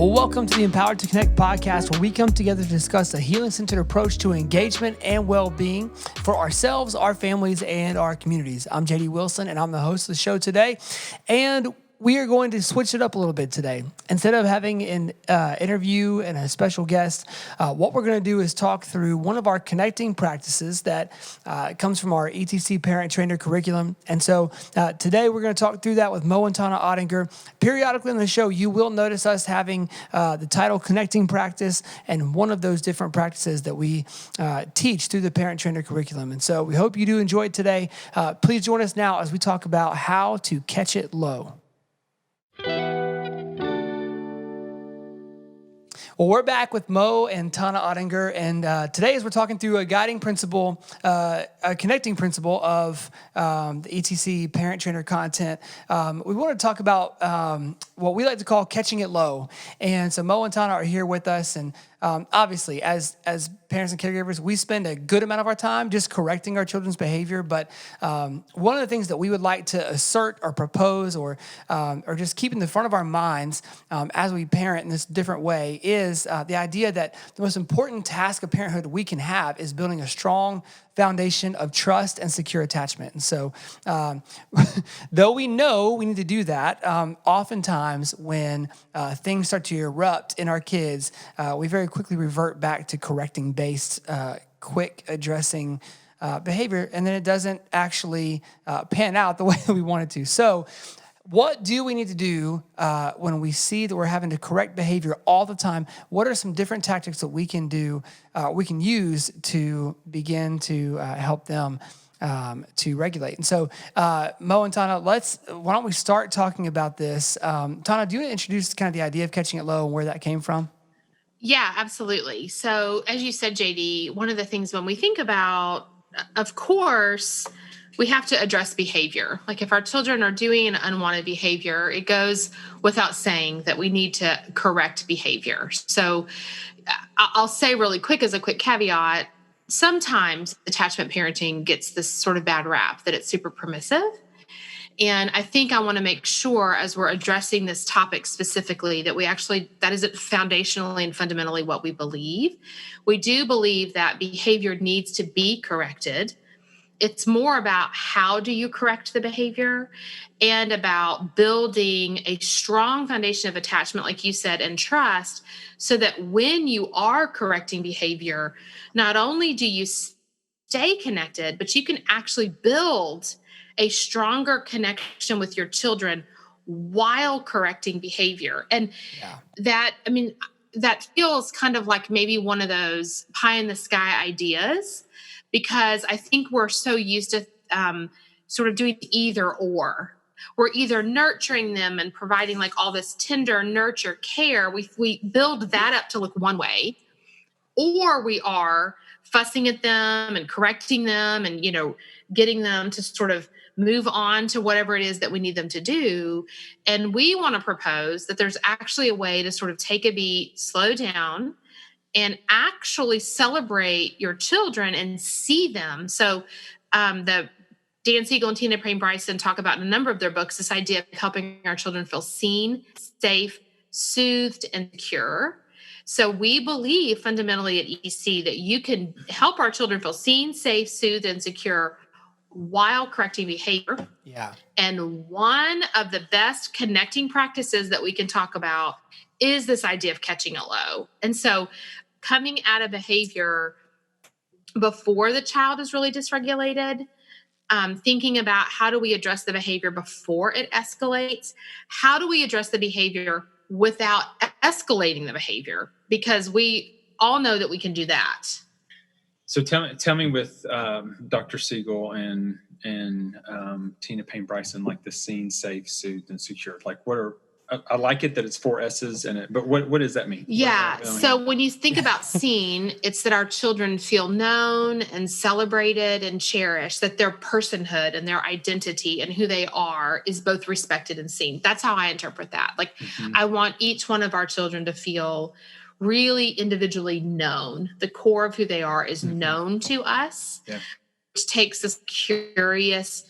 Well, welcome to the Empowered to Connect podcast, where we come together to discuss a healing-centered approach to engagement and well-being for ourselves, our families, and our communities. I'm JD Wilson, and I'm the host of the show today. And we are going to switch it up a little bit today. Instead of having an interview and a special guest, what we're going to do is talk through one of our connecting practices that comes from our ETC parent trainer curriculum. And so today we're going to talk through that with Mo and Tona Ottinger. Periodically in the show, you will notice us having the title Connecting Practice and one of those different practices that we teach through the parent trainer curriculum. And so we hope you do enjoy it today. Please join us now as we talk about how to catch it low. Well, we're back with Mo and Tona Ottinger, and today as we're talking through a guiding principle, a connecting principle of the ETC parent trainer content, we want to talk about what we like to call catching it low. And so Mo and Tona are here with us, and obviously as parents and caregivers, we spend a good amount of our time just correcting our children's behavior. But one of the things that we would like to assert or propose or just keep in the front of our minds as we parent in this different way is the idea that the most important task of parenthood we can have is building a strong foundation of trust and secure attachment. And so though we know we need to do that, oftentimes when things start to erupt in our kids, we very quickly revert back to correcting-based, quick addressing behavior, and then it doesn't actually pan out the way that we want it to. So what do we need to do when we see that we're having to correct behavior all the time? What are some different tactics that we can do, we can use to begin to help them to regulate? And so, Mo and Tona, why don't we start talking about this? Tona, do you want to introduce kind of the idea of catching it low and where that came from? Yeah, absolutely. So as you said, JD, one of the things when we think about, of course, we have to address behavior. Like if our children are doing an unwanted behavior, it goes without saying that we need to correct behavior. So I'll say really quick as a quick caveat, sometimes attachment parenting gets this sort of bad rap that it's super permissive. And I think I want to make sure as we're addressing this topic specifically that that isn't foundationally and fundamentally what we believe. We do believe that behavior needs to be corrected. It's more about how do you correct the behavior and about building a strong foundation of attachment, like you said, and trust, so that when you are correcting behavior, not only do you stay connected, but you can actually build a stronger connection with your children while correcting behavior. And that feels kind of like maybe one of those pie in the sky ideas, because I think we're so used to sort of doing either or. We're either nurturing them and providing like all this tender nurture care. We build that up to look one way, or we are fussing at them and correcting them and, getting them to sort of move on to whatever it is that we need them to do. And we want to propose that there's actually a way to sort of take a beat, slow down, and actually celebrate your children and see them. So the Dan Siegel and Payne Bryson talk about in a number of their books this idea of helping our children feel seen, safe, soothed, and secure. So we believe fundamentally at EC that you can help our children feel seen, safe, soothed, and secure while correcting behavior. Yeah. And one of the best connecting practices that we can talk about is this idea of catching it low. And so coming at a behavior before the child is really dysregulated, thinking about how do we address the behavior before it escalates? How do we address the behavior without escalating the behavior? Because we all know that we can do that. So tell me with Dr. Siegel and Tina Payne Bryson, like the seen, safe, soothed, and secure. Like I like it that it's 4 S's in it, but what does that mean? Yeah. So when you think about seen, it's that our children feel known and celebrated and cherished, that their personhood and their identity and who they are is both respected and seen. That's how I interpret that. Like I want each one of our children to feel really individually known. The core of who they are is known to us, which takes this curious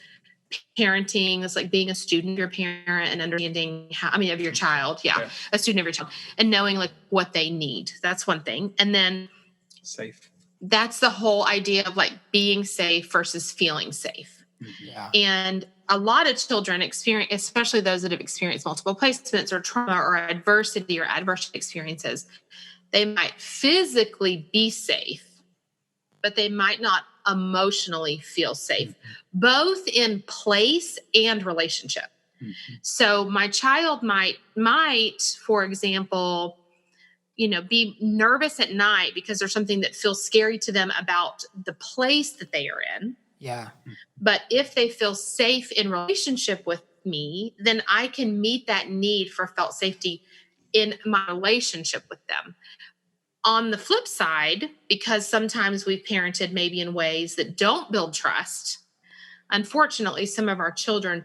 parenting. It's like being a student of your parent and understanding of your child. Yeah. A student of your child and knowing like what they need. That's one thing. And then Safe. that's the whole idea of like being safe versus feeling safe. Yeah. And a lot of children experience, especially those that have experienced multiple placements or trauma or adversity or adverse experiences, they might physically be safe, but they might not emotionally feel safe, both in place and relationship. So my child might, for example, be nervous at night because there's something that feels scary to them about the place that they are in. Yeah. But if they feel safe in relationship with me, then I can meet that need for felt safety in my relationship with them. On the flip side, because sometimes we've parented maybe in ways that don't build trust, unfortunately, some of our children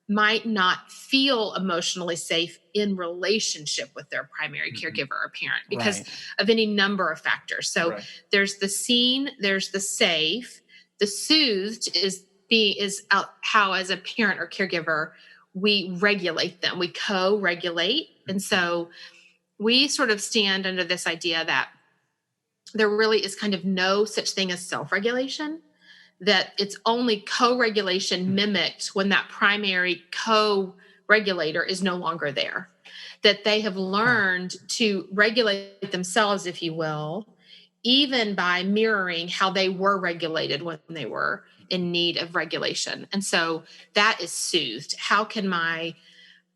might not feel emotionally safe in relationship with their primary caregiver or parent because of any number of factors. So there's the seen, there's the safe, the soothed is how as a parent or caregiver, we regulate them, we co-regulate. And so we sort of stand under this idea that there really is kind of no such thing as self-regulation, that it's only co-regulation mimicked when that primary co-regulator is no longer there, that they have learned to regulate themselves, if you will, even by mirroring how they were regulated when they were in need of regulation. And so that is soothed. How can my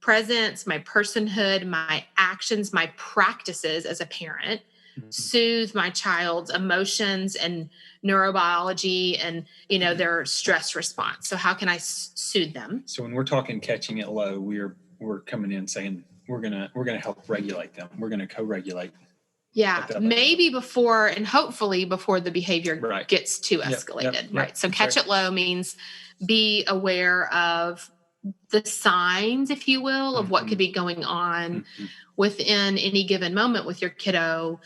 presence, my personhood, my actions, my practices as a parent soothe my child's emotions and neurobiology and their stress response? So how can I soothe them? So when we're talking catching it low, we're coming in saying we're gonna help regulate them. We're gonna co-regulate. Yeah, maybe before and hopefully before the behavior gets too escalated. Right. So catch it low means be aware of the signs, if you will, of what could be going on within any given moment with your kiddo.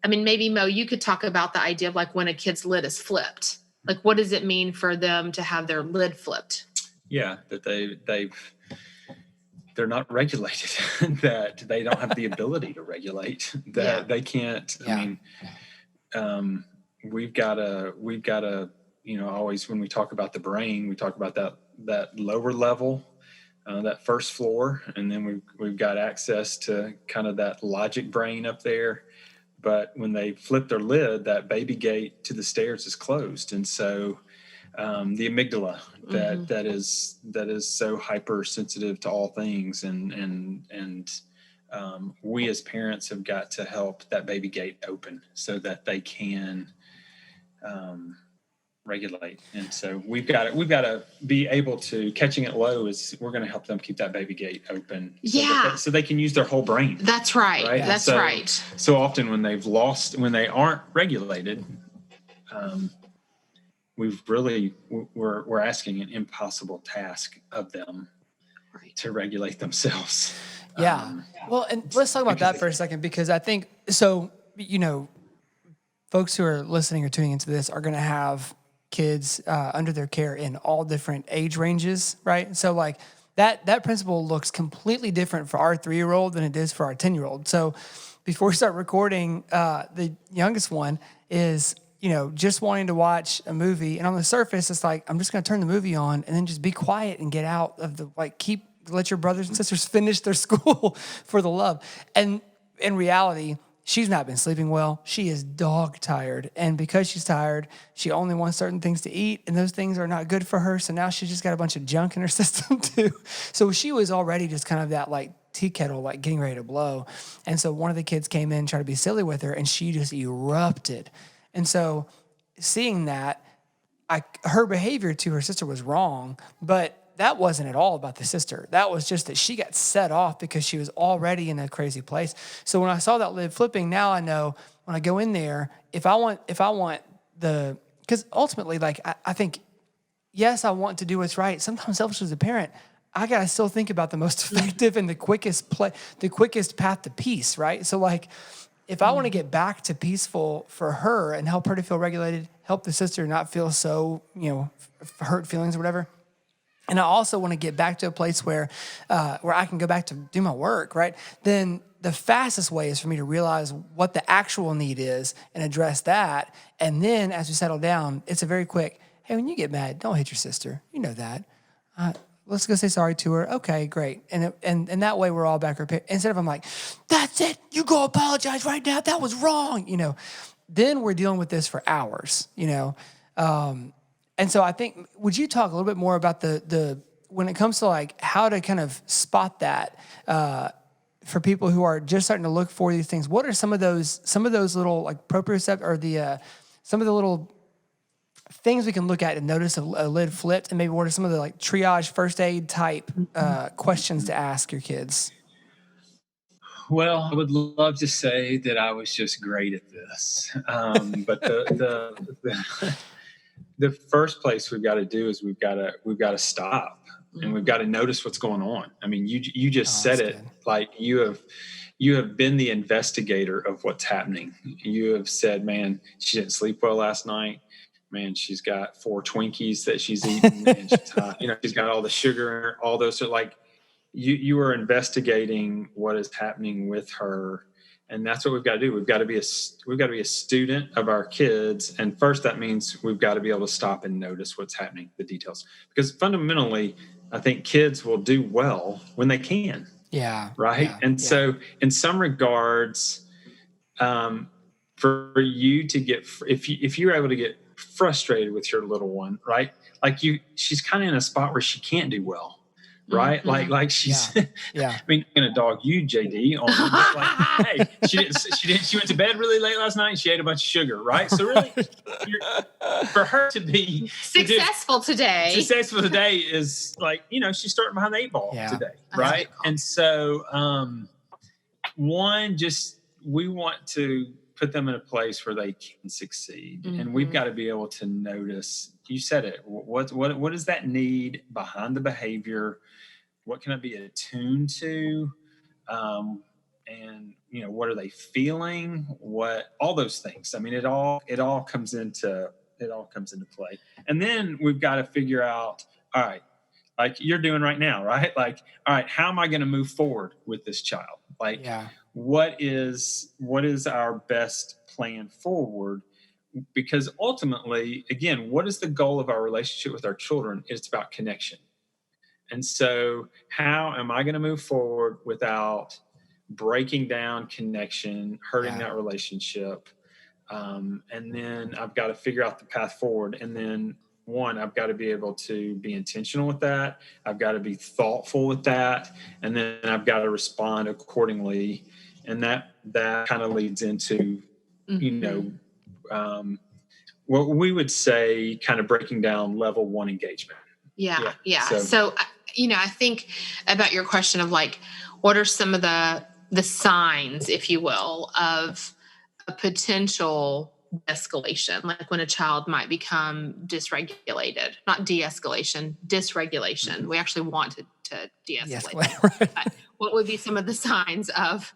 I mean, maybe Mo, you could talk about the idea of like when a kid's lid is flipped. Like, what does it mean for them to have their lid flipped? Yeah, that they're not regulated, that they don't have the ability to regulate, that they can't. I mean, we've got to, always when we talk about the brain, we talk about that lower level, that first floor, and then we've got access to kind of that logic brain up there. But when they flip their lid, that baby gate to the stairs is closed, and so the amygdala that is so hypersensitive to all things, and we as parents have got to help that baby gate open so that they can regulate. And so we've got to be able to, catching it low is we're going to help them keep that baby gate open so they can use their whole brain. That's right. That's right. So often when they aren't regulated, we're asking an impossible task of them to regulate themselves. Yeah. Well, and let's talk about that for a second, because I think, so, folks who are listening or tuning into this are going to have kids under their care in all different age ranges, right? So like that principle looks completely different for our 3-year-old than it is for our 10-year-old. So before we start recording, the youngest one is, just wanting to watch a movie. And on the surface, it's like, I'm just going to turn the movie on and then just be quiet and get out of the, let your brothers and sisters finish their school for the love. And in reality, she's not been sleeping well. She is dog tired. And because she's tired, she only wants certain things to eat, and those things are not good for her. So now she's just got a bunch of junk in her system too. So she was already just kind of that like tea kettle, like getting ready to blow. And so one of the kids came in, tried to be silly with her, and she just erupted. And so seeing that, her behavior to her sister was wrong, but that wasn't at all about the sister. That was just that she got set off because she was already in a crazy place. So when I saw that lid flipping, now I know when I go in there, if I want because ultimately, like, I think, yes, I want to do what's right. Sometimes selfishly as a parent, I got to still think about the most effective and the quickest path to peace, right? So like, if I want to get back to peaceful for her and help her to feel regulated, help the sister not feel so, hurt feelings or whatever, and I also want to get back to a place where I can go back to do my work, right? Then the fastest way is for me to realize what the actual need is and address that. And then as we settle down, it's a very quick, hey, when you get mad, don't hit your sister. You know that. Let's go say sorry to her. Okay, great. And that way we're all back repaired. Instead of I'm like, that's it. You go apologize right now. That was wrong. Then we're dealing with this for hours, and so I think, would you talk a little bit more about the when it comes to like how to kind of spot that for people who are just starting to look for these things? What are some of those little like proprioception or some of the little things we can look at and notice a lid flipped, and maybe what are some of the like triage first aid type questions to ask your kids? Well, I would love to say that I was just great at this, but the first place we've got to do is we've got to stop, and we've got to notice what's going on. I mean, you just said it. Good. Like you have been the investigator of what's happening. You have said, man, she didn't sleep well last night. Man, she's got 4 Twinkies that she's eaten, and she's got all the sugar in her, all those. So like you are investigating what is happening with her. And that's what we've got to do. We've got to be a student of our kids. And first, that means we've got to be able to stop and notice what's happening, the details. Because fundamentally, I think kids will do well when they can. Yeah. Right. Yeah, and so in some regards, for you to get, if you're able to get frustrated with your little one, right? Like she's kind of in a spot where she can't do well. Right. Mm-hmm. Like she's, yeah. I mean, I'm going to dog you, JD, on like, hey, she went to bed really late last night and she ate a bunch of sugar. Right. So really for her to be successful today is like, she's starting behind the 8 ball today. Right. And so, we want to put them in a place where they can succeed. Mm-hmm. And we've got to be able to notice, you said it, what is that need behind the behavior? What can I be attuned to? And what are they feeling? All those things. I mean, it all comes into play. And then we've got to figure out, all right, like you're doing right now, right? Like, all right, how am I going to move forward with this child? Like, what is our best plan forward? Because ultimately, again, what is the goal of our relationship with our children? It's about connection. And so how am I going to move forward without breaking down connection, hurting that relationship? And then I've got to figure out the path forward. And then I've got to be able to be intentional with that. I've got to be thoughtful with that. And then I've got to respond accordingly. And that kind of leads into, what we would say kind of breaking down level 1 engagement. Yeah. So, I think about your question of like, what are some of the signs, if you will, of a potential escalation, like when a child might become dysregulated, not de-escalation, dysregulation. Mm-hmm. We actually want to de-escalate. Right. But what would be some of the signs of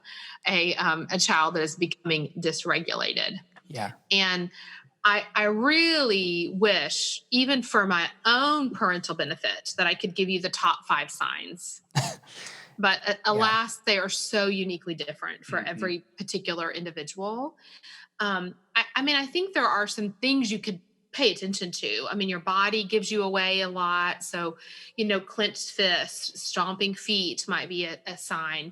a child that is becoming dysregulated? Yeah. And I really wish, even for my own parental benefit, that I could give you the top 5 signs. But alas, they are so uniquely different for every particular individual. I think there are some things you could pay attention to. I mean, your body gives you away a lot. So, clenched fists, stomping feet might be a sign.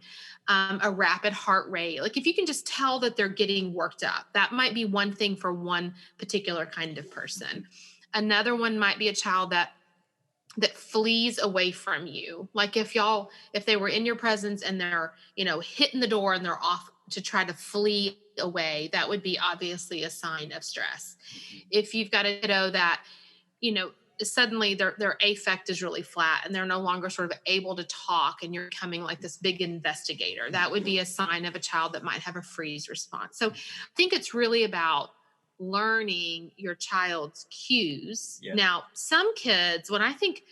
A rapid heart rate. Like if you can just tell that they're getting worked up, that might be one thing for one particular kind of person. Another one might be a child that flees away from you. Like if they were in your presence and they're, hitting the door and they're off to try to flee away, that would be obviously a sign of stress. If you've got a kiddo that, suddenly their affect is really flat and they're no longer sort of able to talk and you're becoming like this big investigator, that would be a sign of a child that might have a freeze response. So I think it's really about learning your child's cues. Yeah. Now, some kids, when I think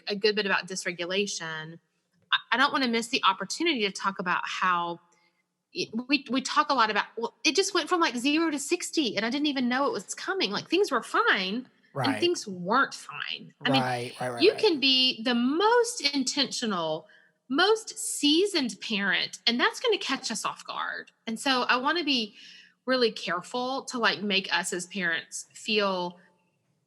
a good bit about dysregulation, I don't want to miss the opportunity to talk about how we talk a lot about, well, it just went from like 0 to 60 and I didn't even know it was coming. Like things were fine. and Right. things weren't fine. I mean, Right. you can be the most intentional, most seasoned parent, and that's going to catch us off guard. And so I want to be really careful to like make us as parents feel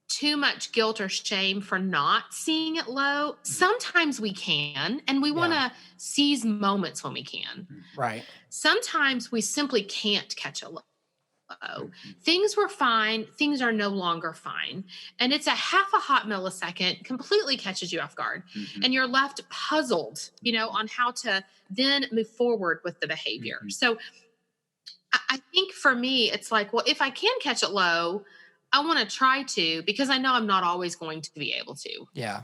too much guilt or shame for not seeing it low. Sometimes we can, and we want Yeah. to seize moments when we can. Right. Sometimes we simply can't catch it low. Mm-hmm. Things were fine, things are no longer fine. And it's a half a hot millisecond, completely catches you off guard. Mm-hmm. And you're left puzzled, on how to then move forward with the behavior. Mm-hmm. So I think for me, it's like, well, if I can catch it low, I want to try to, because I know I'm not always going to be able to. Yeah.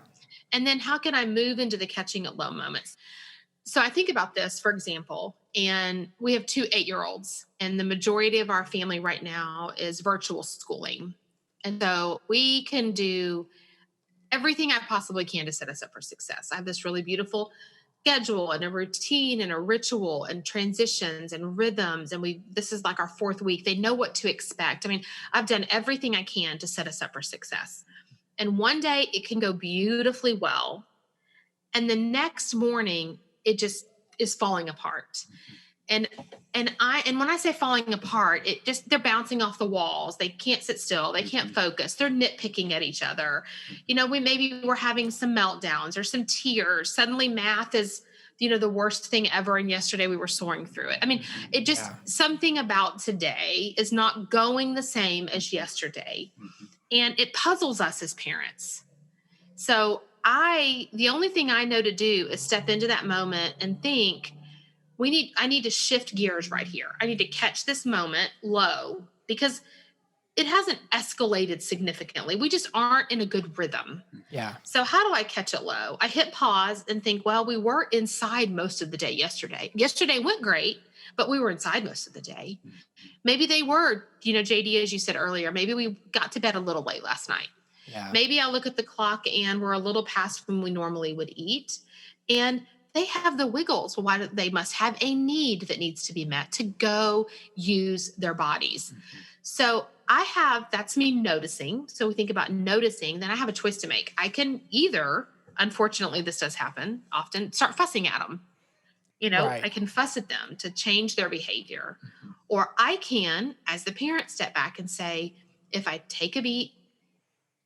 And then how can I move into the catching it low moments? So I think about this, for example, and we have 2 8-year-olds, and the majority of our family right now is virtual schooling. And so we can do everything I possibly can to set us up for success. I have this really beautiful schedule and a routine and a ritual and transitions and rhythms. And this is like our 4th week. They know what to expect. I mean, I've done everything I can to set us up for success. And one day it can go beautifully well. And the next morning, it just is falling apart. And when I say falling apart, they're bouncing off the walls. They can't sit still. They can't focus. They're nitpicking at each other. We're having some meltdowns or some tears. Suddenly math is, the worst thing ever. And yesterday we were soaring through it. I mean, something about today is not going the same as yesterday. And it puzzles us as parents. So the only thing I know to do is step into that moment and think, I need to shift gears right here. I need to catch this moment low because it hasn't escalated significantly. We just aren't in a good rhythm. Yeah. So how do I catch it low? I hit pause and think, well, we were inside most of the day yesterday. Yesterday went great, but we were inside most of the day. Maybe they were, JD, as you said earlier, maybe we got to bed a little late last night. Yeah. Maybe I look at the clock and we're a little past when we normally would eat. And they have the wiggles. Well, they must have a need that needs to be met to go use their bodies. So that's me noticing. So we think about noticing, then I have a choice to make. I can either, unfortunately, this does happen often, start fussing at them. Right. I can fuss at them to change their behavior. Or I can, as the parent, step back and say, if I take a beat,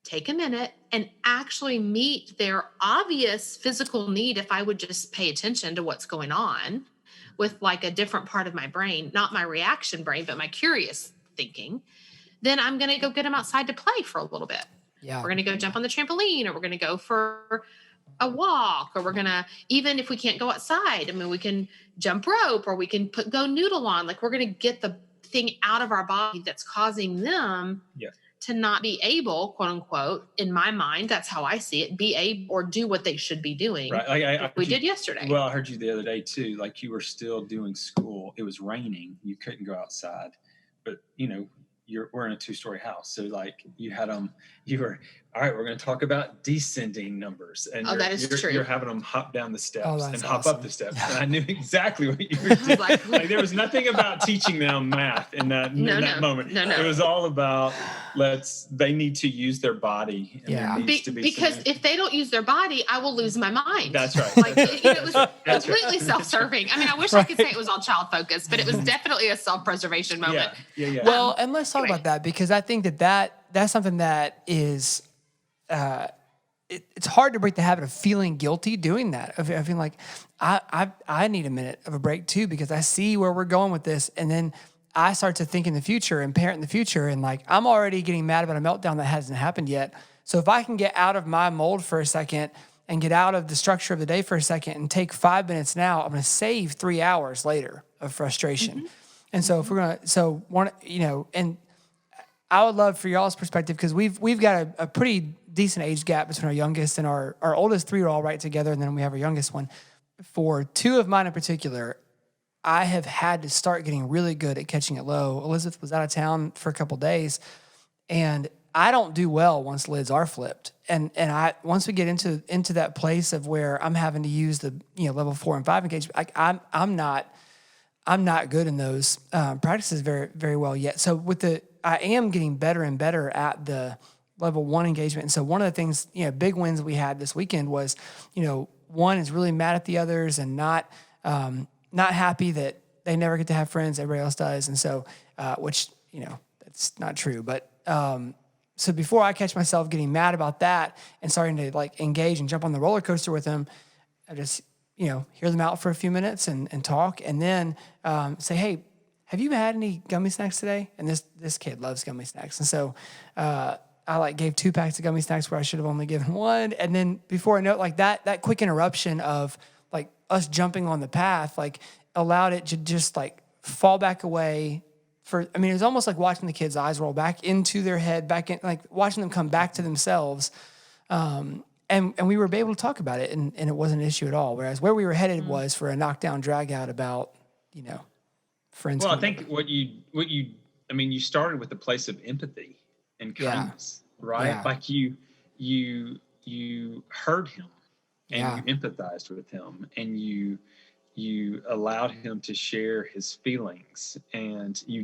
take a minute, and actually meet their obvious physical need, if I would just pay attention to what's going on with like a different part of my brain, not my reaction brain, but my curious thinking, then I'm going to go get them outside to play for a little bit. Yeah. We're going to go jump on the trampoline, or we're going to go for a walk, or we're going to, even if we can't go outside, we can jump rope, or we can go noodle on. Like, we're going to get the thing out of our body that's causing them to not be able, quote unquote, in my mind, that's how I see it, be able or do what they should be doing. Right. Like we did yesterday. Well, I heard you the other day too, like you were still doing school. It was raining. You couldn't go outside, but we're in a 2-story house. So like you were, all right, we're going to talk about descending numbers. And that is true. You're having them hop down the steps and hop awesome. up the steps. And I knew exactly what you were doing. Like there was nothing about teaching them math in that moment. No. It was all about they need to use their body. And there needs to be because if they don't use their body, I will lose my mind. That's right. Like it was completely self-serving. I wish I could say it was all child focused, but it was definitely a self-preservation moment. Yeah. Well, and let's talk about that, because I think that's something that is, it's hard to break the habit of feeling guilty doing that. Of feeling like I need a minute of a break too, because I see where we're going with this, and then I start to think in the future and parent in the future, and like I'm already getting mad about a meltdown that hasn't happened yet. So if I can get out of my mold for a second and get out of the structure of the day for a second and take 5 minutes now, I'm going to save 3 hours later of frustration. And so if we're going to, and I would love for y'all's perspective, because we've got a pretty decent age gap between our youngest and our oldest 3 are all right together, and then we have our youngest one. For 2 of mine in particular, I have had to start getting really good at catching it low. Elizabeth was out of town for a couple of days, and I don't do well once lids are flipped. And once we get into that place of where I'm having to use the level 4 and 5 engagement, I'm not good in those practices very, very well yet. So I am getting better and better at the level 1 engagement. And so one of the things, big wins we had this weekend was, one is really mad at the others and not happy that they never get to have friends. Everybody else does. And so, which, that's not true. But so before I catch myself getting mad about that and starting to like engage and jump on the roller coaster with them, I just, hear them out for a few minutes and talk, and then say, hey, have you had any gummy snacks today? And this kid loves gummy snacks. And so I like gave 2 packs of gummy snacks where I should have only given 1. And then before I know it, like that quick interruption of like us jumping on the path, like allowed it to just like fall back away it was almost like watching the kids' eyes roll back into their head, back in, like watching them come back to themselves. And we were able to talk about it, and it wasn't an issue at all. Whereas where we were headed was for a knockdown, drag out about, friends. Well, I think you started with a place of empathy and kindness, right? Yeah. Like you heard him and you empathized with him, and you allowed him to share his feelings, and you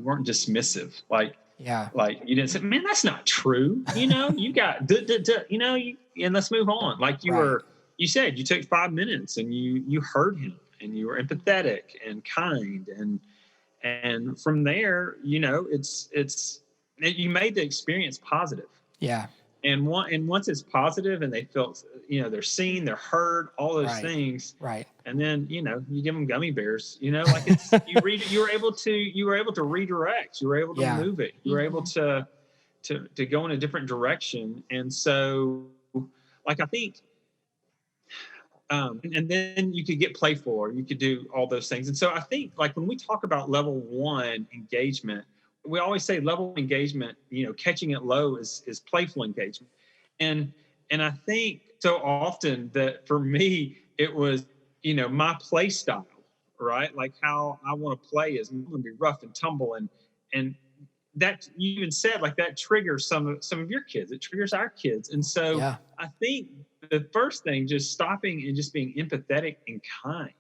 weren't dismissive. Like you didn't say, man, that's not true. You got, and let's move on. Like you said, you took 5 minutes and you heard him, and you were empathetic and kind. And from there, you made the experience positive. Yeah. And once it's positive and they felt, they're seen, they're heard, all those things. Right. And then, you give them gummy bears, like it's, you were able to redirect, you were able to move it. You were able to go in a different direction. And so like, I think, and then you could get playful, or you could do all those things. And so I think like when we talk about level 1 engagement, we always say level 1 engagement, catching it low is playful engagement. And I think so often that for me, it was, my play style, right? Like how I want to play is I'm going to be rough and tumble. And that you even said like that triggers some of your kids. It triggers our kids. And so I think the first thing, just stopping and just being empathetic and kind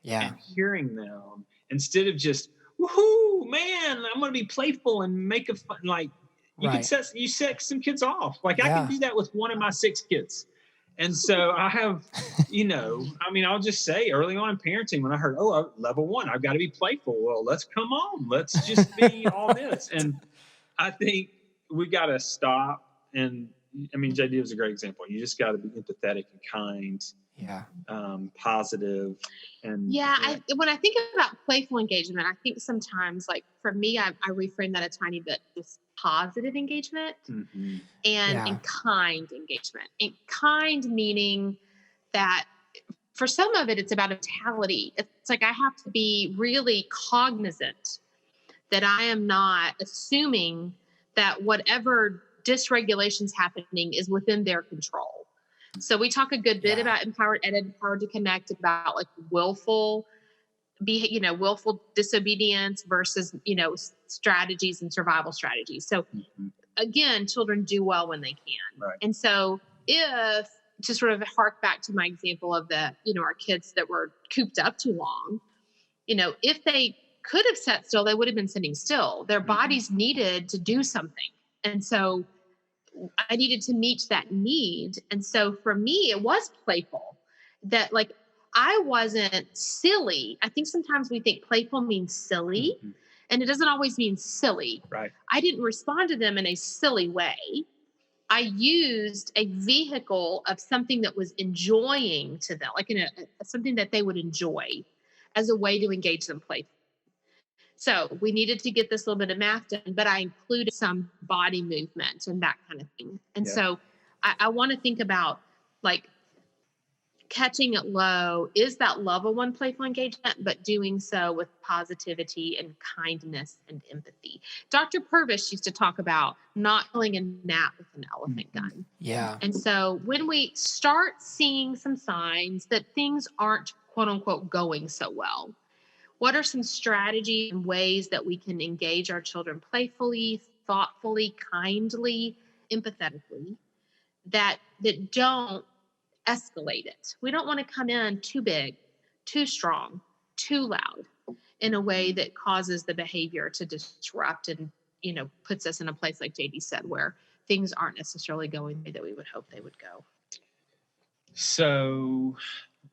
and hearing them instead of just, woohoo, man, I'm going to be playful and make a fun, like you set some kids off. Like I can do that with one of my 6 kids. And so I have, I'll just say early on in parenting, when I heard, level 1, I've got to be playful. Well, let's come on. Let's just be all this. And I think we got to stop. And JD was a great example. You just got to be empathetic and kind, positive. And when I think about playful engagement, I think sometimes, like for me, I reframe that a tiny bit, just positive engagement and kind engagement. And kind meaning that for some of it, it's about mentality. It's like I have to be really cognizant that I am not assuming that whatever dysregulation's happening is within their control. So we talk a good bit about empowered to connect, about like willful disobedience versus, strategies and survival strategies. So again, children do well when they can. Right. And so if, to sort of hark back to my example of the, our kids that were cooped up too long, if they could have sat still, they would have been sitting still. Their bodies needed to do something. And so I needed to meet that need. And so for me, it was playful, that like, I wasn't silly. I think sometimes we think playful means silly, and it doesn't always mean silly. Right. I didn't respond to them in a silly way. I used a vehicle of something that was enjoying to them, like something that they would enjoy, as a way to engage them playfully. So we needed to get this little bit of math done, but I included some body movement and that kind of thing. And so I want to think about like catching it low is that level 1 playful engagement, but doing so with positivity and kindness and empathy. Dr. Purvis used to talk about not killing a gnat with an elephant gun. Yeah. And so when we start seeing some signs that things aren't quote unquote going so well, what are some strategies and ways that we can engage our children playfully, thoughtfully, kindly, empathetically, that don't escalate it? We don't want to come in too big, too strong, too loud in a way that causes the behavior to disrupt and, puts us in a place like JD said, where things aren't necessarily going the way that we would hope they would go. So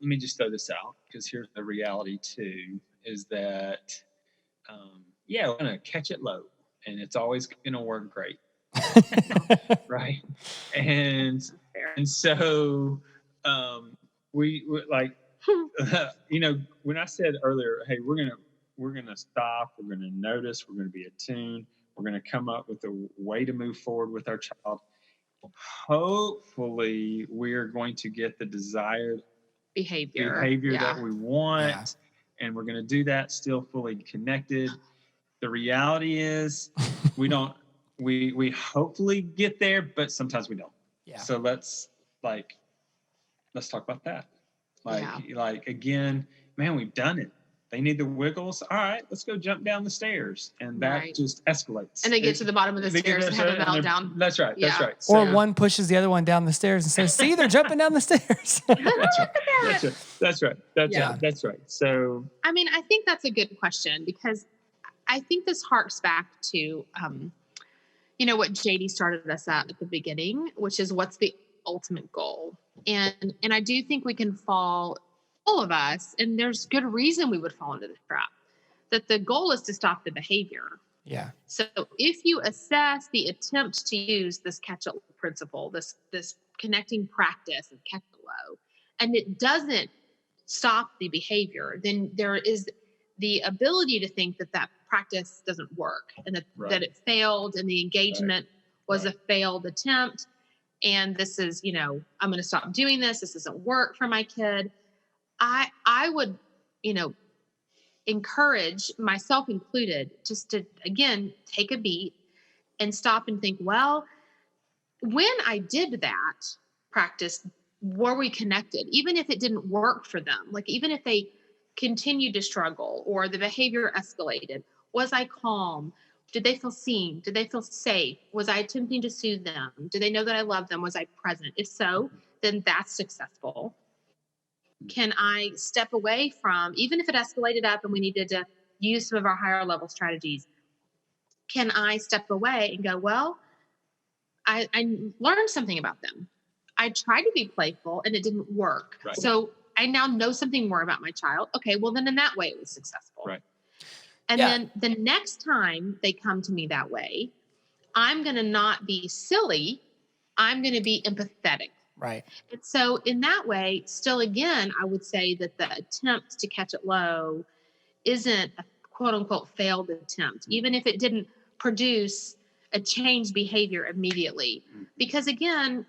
let me just throw this out, because here's the reality too, is that, we're going to catch it low and it's always going to work great. Right. And, and so, we like, when I said earlier, hey, we're going to stop, we're going to notice, we're going to be attuned, we're going to come up with a way to move forward with our child. Hopefully we're going to get the desired behavior that we want, and we're going to do that still fully connected. The reality is we hopefully get there, but sometimes we don't. So let's talk about that. Like again, man, we've done it. They need the wiggles. All right, let's go jump down the stairs. And that just escalates. And they get to the bottom of the stairs and have a meltdown. That's right. Yeah. That's right. Or one pushes the other one down the stairs and says, see, they're jumping down the stairs. That's right. So, I mean, I think that's a good question, because I think this harks back to, what JD started us at the beginning, which is what's the ultimate goal. And I do think we can fall, all of us, and there's good reason we would fall into the trap, that the goal is to stop the behavior. Yeah. So if you assess the attempt to use this catch-up principle, this connecting practice of catch-low, and it doesn't stop the behavior, then there is the ability to think that practice doesn't work, and that it failed, and the engagement was a failed attempt. And this is, I'm going to stop doing this. This doesn't work for my kid. I would, encourage, myself included, just to, again, take a beat and stop and think, well, when I did that practice, were we connected? Even if it didn't work for them, like even if they continued to struggle or the behavior escalated, was I calm? Did they feel seen? Did they feel safe? Was I attempting to soothe them? Do they know that I love them? Was I present? If so, then that's successful. Can I step away from, even if it escalated up and we needed to use some of our higher level strategies, can I step away and go, well, I learned something about them. I tried to be playful and it didn't work. Right. So I now know something more about my child. Okay, well then in that way it was successful. Right. And then the next time they come to me that way, I'm going to not be silly. I'm going to be empathetic. Right. And so in that way, still again, I would say that the attempt to catch it low isn't a quote unquote failed attempt, even if it didn't produce a changed behavior immediately. Because again,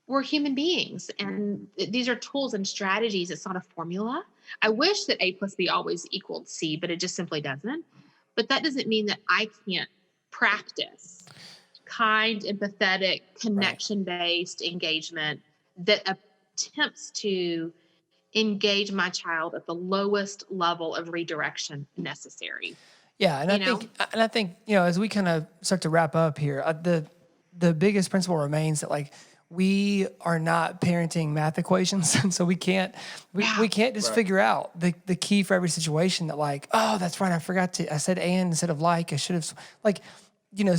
we're human beings and these are tools and strategies. It's not a formula. I wish that A plus B always equaled C, but it just simply doesn't. But that doesn't mean that I can't practice kind, empathetic, connection-based engagement that attempts to engage my child at the lowest level of redirection necessary. Yeah, and I think as we kind of start to wrap up here, the biggest principle remains that we are not parenting math equations, and so we can't just figure out the key for every situation. That oh, that's right, I said and instead of I should have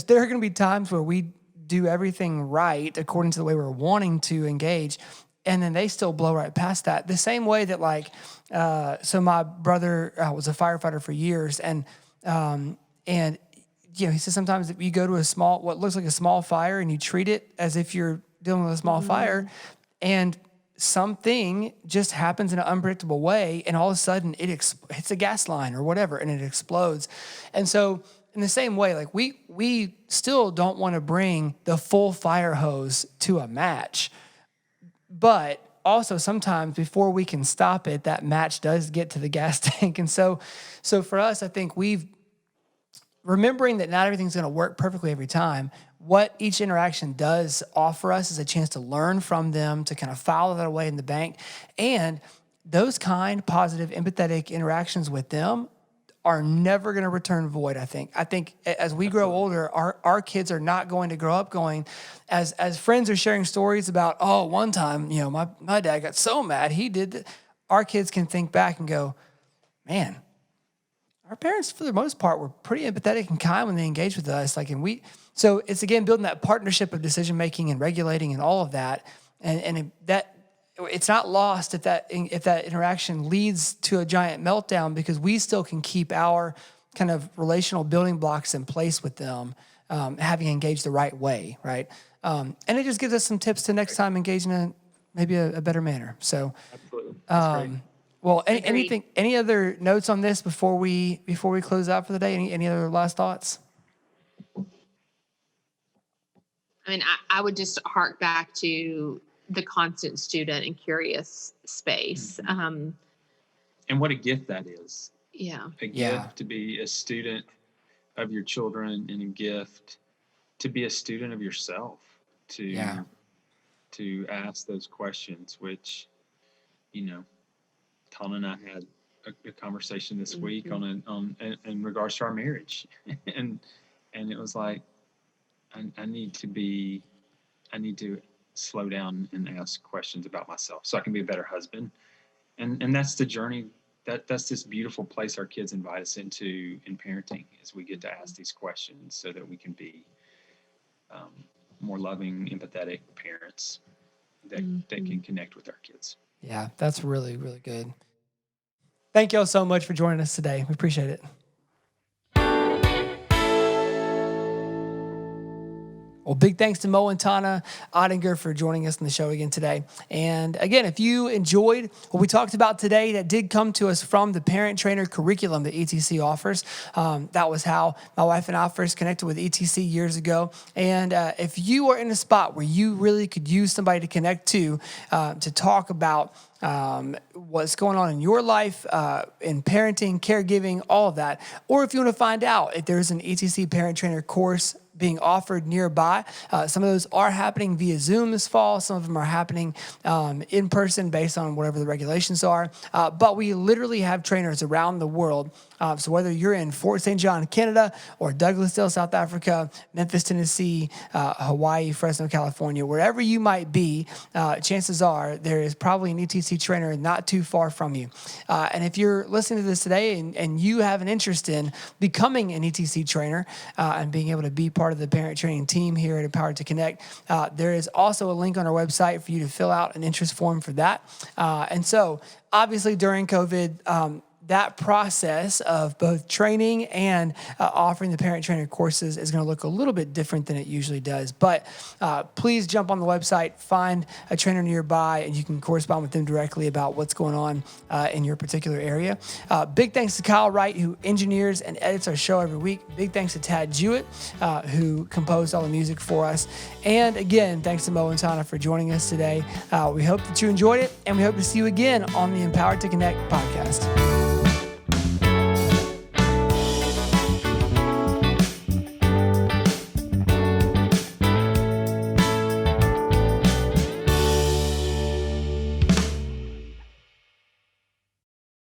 there are going to be times where we do everything right according to the way we're wanting to engage, and then they still blow right past that. The same way that so my brother was a firefighter for years, and he says sometimes if you go to what looks like a small fire and you treat it as if you're dealing with a small fire, and something just happens in an unpredictable way, and all of a sudden it hits a gas line or whatever, and it explodes. And so in the same way, we still don't want to bring the full fire hose to a match, but also sometimes before we can stop it, that match does get to the gas tank. And so for us, I think remembering that not everything's going to work perfectly every time, what each interaction does offer us is a chance to learn from them, to kind of file that away in the bank. And those kind, positive, empathetic interactions with them are never going to return void, I think. I think as we grow older, our kids are not going to grow up going, as friends are sharing stories about, oh, one time, my dad got so mad, he did. Our kids can think back and go, man, our parents, for the most part, were pretty empathetic and kind when they engaged with us. So it's again building that partnership of decision making and regulating and all of that, and that it's not lost if that interaction leads to a giant meltdown, because we still can keep our kind of relational building blocks in place with them, having engaged the right way, right? And it just gives us some tips to next time engage in maybe a better manner. So, Absolutely. That's great. well, Agreed. any other notes on this before we close out for the day? Any other last thoughts? I mean, I would just hark back to the constant student and curious space. And what a gift that is. Yeah. A Yeah. gift to be a student of your children, and a gift to be a student of yourself, to ask those questions, which, Tona and I had a conversation this week on in regards to our marriage. and it was like, I need to slow down and ask questions about myself so I can be a better husband. And that's the journey. That's this beautiful place our kids invite us into in parenting, is we get to ask these questions so that we can be more loving, empathetic parents that can connect with our kids. Yeah, that's really, really good. Thank y'all so much for joining us today. We appreciate it. Well, big thanks to Mo and Tona Ottinger for joining us on the show again today. And again, if you enjoyed what we talked about today, that did come to us from the parent trainer curriculum that ETC offers. That was how my wife and I first connected with ETC years ago. And if you are in a spot where you really could use somebody to connect to talk about what's going on in your life, in parenting, caregiving, all of that, or if you want to find out if there's an ETC parent trainer course being offered nearby. Some of those are happening via Zoom this fall. Some of them are happening in person based on whatever the regulations are. But we literally have trainers around the world. So whether you're in Fort St. John, Canada, or Douglasdale, South Africa, Memphis, Tennessee, Hawaii, Fresno, California, wherever you might be, chances are there is probably an ETC trainer not too far from you. And if you're listening to this today and you have an interest in becoming an ETC trainer and being able to be part of the parent training team here at Empowered to Connect, there is also a link on our website for you to fill out an interest form for that. And so obviously during COVID, that process of both training and offering the parent trainer courses is going to look a little bit different than it usually does. But please jump on the website, find a trainer nearby, and you can correspond with them directly about what's going on in your particular area. Big thanks to Kyle Wright, who engineers and edits our show every week. Big thanks to Tad Jewett, who composed all the music for us. And again, thanks to Mo and Tona for joining us today. We hope that you enjoyed it, and we hope to see you again on the Empowered to Connect podcast.